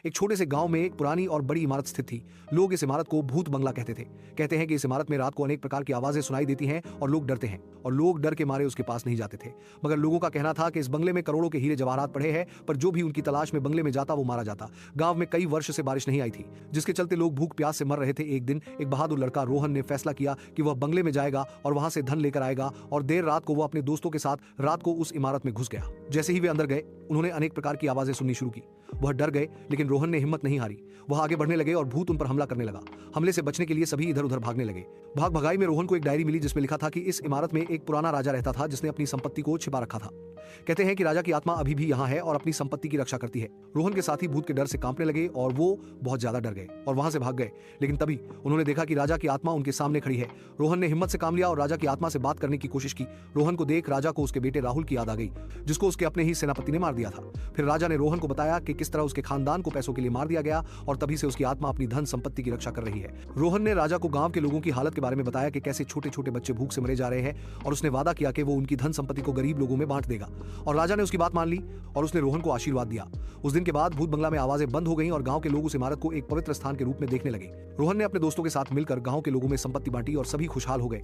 एक छोटे से गांव में एक पुरानी और बड़ी इमारत स्थित थी। लोग इस इमारत को भूत बंगला कहते थे। कहते हैं कि इस इमारत में रात को अनेक प्रकार की आवाजें सुनाई देती हैं और लोग डरते हैं, और लोग डर के मारे उसके पास नहीं जाते थे। मगर लोगों का कहना था कि इस बंगले में करोड़ों के हीरे जवाहरात पड़े हैं, पर जो भी उनकी तलाश में बंगले में जाता वो मारा जाता। गांव में कई वर्ष से बारिश नहीं आई थी, जिसके चलते लोग भूख प्यास से मर रहे थे। एक दिन एक बहादुर लड़का रोहन ने फैसला किया कि वह बंगले में जाएगा और वहां से धन लेकर आएगा, और देर रात को वह अपने दोस्तों के साथ रात को उस इमारत में घुस गया। जैसे ही वे अंदर गए, उन्होंने अनेक प्रकार की आवाजें सुननी शुरू की। वह डर गए, लेकिन रोहन ने हिम्मत नहीं हारी। वह आगे बढ़ने लगे और भूत उन पर हमला करने लगा। हमले से बचने के लिए सभी इधर उधर भागने लगे। भाग भगाई में रोहन को एक डायरी मिली, जिसमें लिखा था कि इस इमारत में एक पुराना राजा रहता था, जिसने अपनी संपत्ति को छिपा रखा था। कहते हैं कि राजा की आत्मा अभी भी यहाँ है और अपनी संपत्ति की रक्षा करती है। रोहन के साथी भूत के डर से कांपने लगे और वो बहुत ज्यादा डर गए और वहां से भाग गए। लेकिन तभी उन्होंने देखा कि राजा की आत्मा उनके सामने खड़ी है। रोहन ने हिम्मत से काम लिया और राजा की आत्मा से बात करने की कोशिश की। रोहन को देख राजा को उसके बेटे राहुल की याद आ गई, जिसको उसके अपने ही सेनापति ने मार दिया था। फिर राजा ने रोहन को बताया कि किस तरह उसके खानदान को पैसों के लिए मार दिया गया और तभी से उसकी आत्मा अपनी धन संपत्ति की रक्षा कर रही है। रोहन ने राजा को गांव के लोगों की हालत के बारे में बताया कि कैसे छोटे छोटे बच्चे भूख से मरे जा रहे हैं, और उसने वादा किया कि वो उनकी धन संपत्ति को गरीब लोगों में बांट देगा। और राजा ने उसकी बात मान ली और उसने रोहन को आशीर्वाद दिया। उस दिन के बाद भूत बंगला में आवाजें बंद हो गईं और गांव के लोग उस इमारत को एक पवित्र स्थान के रूप में देखने लगे। रोहन ने अपने दोस्तों के साथ मिलकर गांव के लोगों में संपत्ति बांटी और सभी खुशहाल हो गए।